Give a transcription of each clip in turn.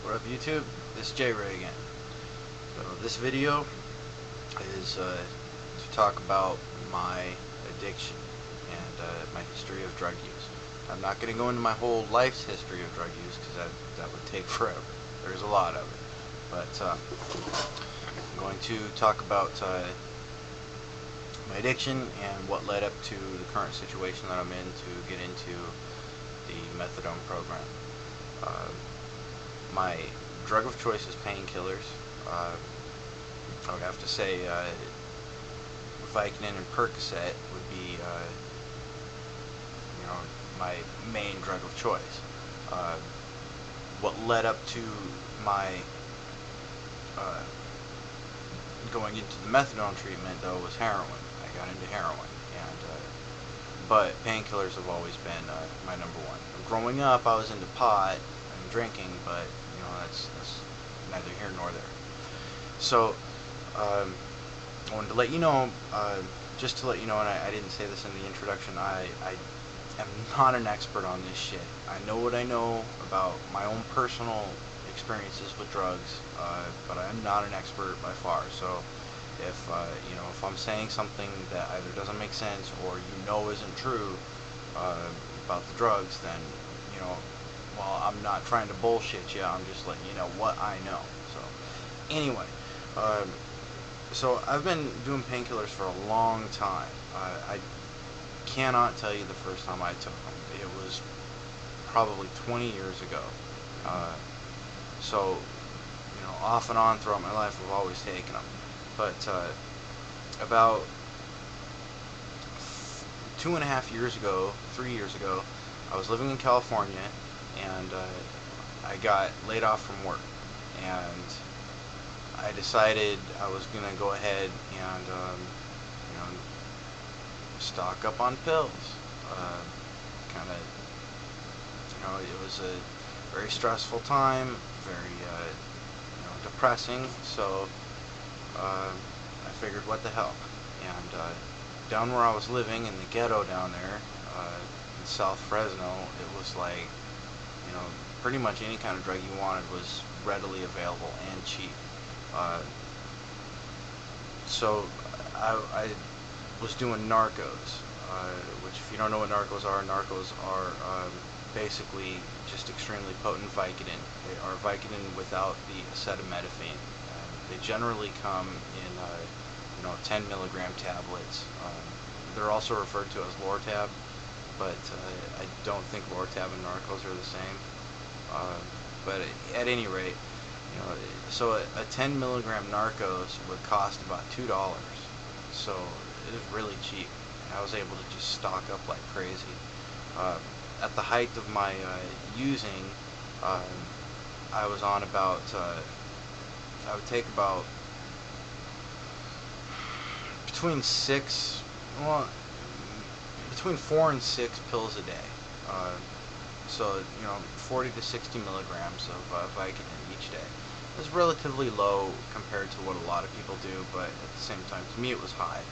What up, YouTube? This is J-Ray again. So this video is to talk about my addiction and my history of drug use. I'm not going to go into my whole life's history of drug use because that would take forever. There's a lot of it. But I'm going to talk about my addiction and what led up to the current situation that I'm in to get into the methadone program. My drug of choice is painkillers. I would have to say Vicodin and Percocet would be, my main drug of choice. What led up to my going into the methadone treatment, though, was heroin. I got into heroin, and but painkillers have always been my number one. Growing up, I was into pot and drinking, but that's neither here nor there. So I wanted to let you know, just to let you know, and I didn't say this in the introduction, I am not an expert on this shit. I know what I know about my own personal experiences with drugs, but I am not an expert by far. So if if I'm saying something that either doesn't make sense or isn't true about the drugs, then well, I'm not trying to bullshit you. I'm just letting you know what I know. So anyway, so I've been doing painkillers for a long time. I cannot tell you the first time I took them. It was probably 20 years ago. So off and on throughout my life, I've always taken them. But about 2.5 years ago, 3 years ago, I was living in California, and I got laid off from work, and I decided I was gonna go ahead and stock up on pills. Kind of, it was a very stressful time, very depressing. So I figured, what the hell? And down where I was living in the ghetto down there, in South Fresno, it was like, pretty much any kind of drug you wanted was readily available and cheap. So I was doing narcos, which, if you don't know what narcos are basically just extremely potent Vicodin. They are Vicodin without the acetaminophen. They generally come in 10 milligram tablets. They're also referred to as Lortab, but I don't think Lortab and narcos are the same. But at any rate, so a 10 milligram narcos would cost about $2. So it is really cheap. I was able to just stock up like crazy. At the height of my using, I was on about, I would take about between 4 and 6 pills a day. So 40 to 60 milligrams of Vicodin each day. It's relatively low compared to what a lot of people do, but at the same time, to me it was high,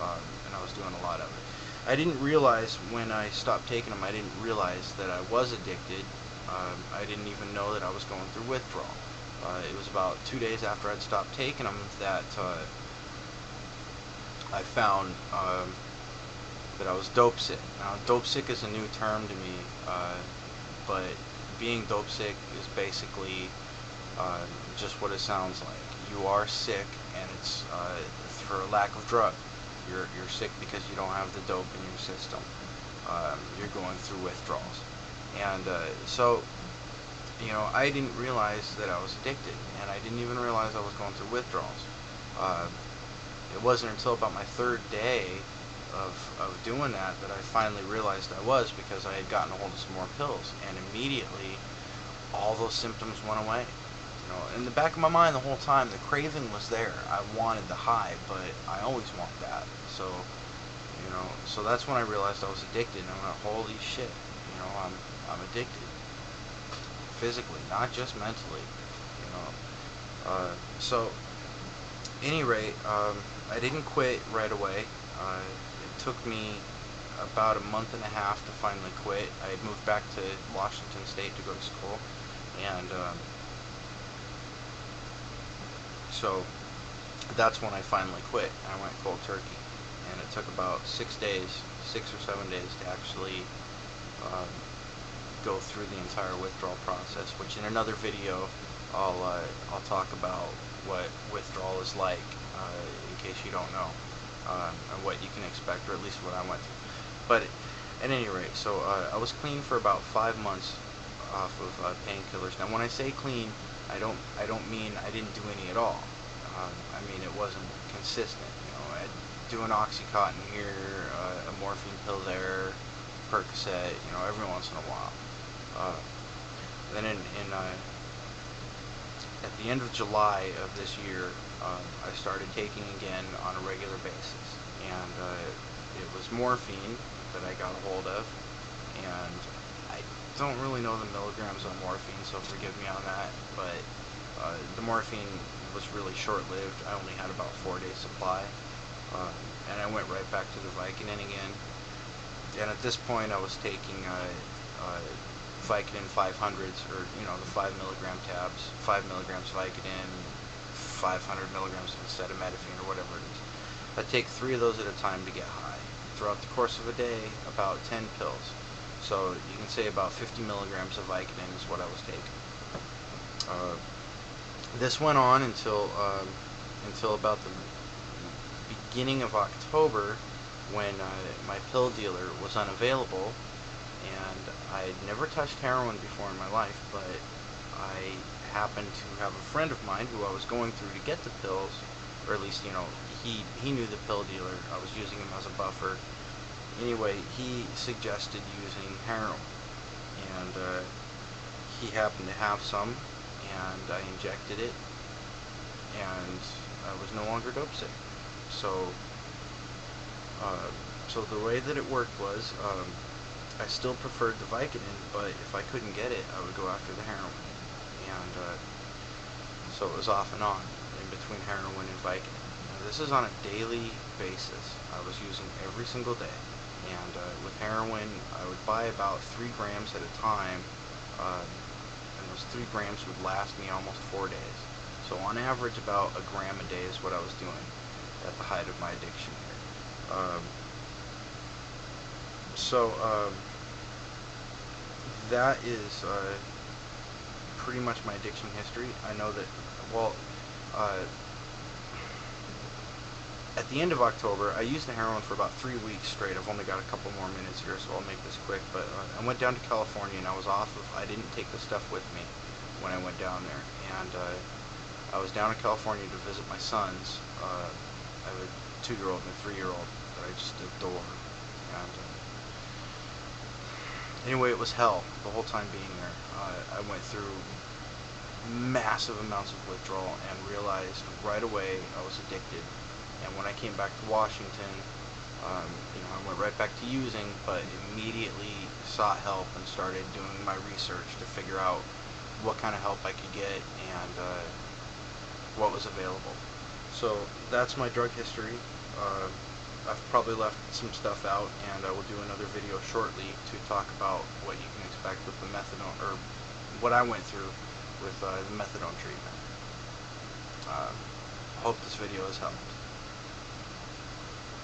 and I was doing a lot of it. I didn't realize when I stopped taking them, I didn't realize that I was addicted. I didn't even know that I was going through withdrawal. It was about 2 days after I'd stopped taking them that I found that I was dope sick. Now, dope sick is a new term to me, but being dope sick is basically just what it sounds like. You are sick, and it's for a lack of drug. You're sick because you don't have the dope in your system. You're going through withdrawals, and so I didn't realize that I was addicted, and I didn't even realize I was going through withdrawals. It wasn't until about my third day of doing that I finally realized I was, because I had gotten a hold of some more pills, and immediately all those symptoms went away. In the back of my mind the whole time, the craving was there. I wanted the high, but I always want that. So so that's when I realized I was addicted, and I'm like, holy shit, I'm addicted. Physically, not just mentally. So any rate, I didn't quit right away. It took me about a month and a half to finally quit. I had moved back to Washington State to go to school, and So that's when I finally quit. I went cold turkey, and it took about 6 days, 6 or 7 days to actually um, go through the entire withdrawal process. Which in another video, I'll talk about what withdrawal is like, in case you don't know, and what you can expect, or at least what I went through. But at any rate, so I was clean for about 5 months off of painkillers. Now, when I say clean, I don't mean I didn't do any at all. I mean it wasn't consistent. I'd do an OxyContin here, a morphine pill there, Percocet, every once in a while. Uh, then at the end of July of this year, I started taking again on a regular basis, and it was morphine that I got a hold of, and I don't really know the milligrams on morphine, so forgive me on that, but the morphine was really short-lived. I only had about 4 days supply, and I went right back to the Vicodin again. And at this point, I was taking Vicodin 500s, or the 5 milligram tabs, 5 milligrams Vicodin, 500 milligrams of acetaminophen, or whatever it is. I take 3 of those at a time to get high. Throughout the course of a day, about 10 pills. So you can say about 50 milligrams of Vicodin is what I was taking. This went on until about the beginning of October, when my pill dealer was unavailable, and I'd never touched heroin before in my life, but I happened to have a friend of mine who I was going through to get the pills, or at least, he knew the pill dealer. I was using him as a buffer. Anyway, he suggested using heroin, and he happened to have some, and I injected it, and I was no longer dope sick. So the way that it worked was, I still preferred the Vicodin, but if I couldn't get it, I would go after the heroin. And so it was off and on in between heroin and Vicodin. Now, this is on a daily basis. I was using every single day. And with heroin, I would buy about 3 grams at a time, and those 3 grams would last me almost 4 days. So on average, about a gram a day is what I was doing at the height of my addiction here. That is pretty much my addiction history. I know that, well, at the end of October, I used the heroin for about 3 weeks straight. I've only got a couple more minutes here, so I'll make this quick. But I went down to California, and I didn't take the stuff with me when I went down there. And I was down in California to visit my sons. I have a 2-year-old and a 3-year-old that I just adore. And anyway, it was hell the whole time being there. I went through massive amounts of withdrawal and realized right away I was addicted. And when I came back to Washington, I went right back to using, but immediately sought help and started doing my research to figure out what kind of help I could get and what was available. So that's my drug history. I've probably left some stuff out, and I will do another video shortly to talk about what you can expect with the methadone, or what I went through with the methadone treatment. Hope this video has helped.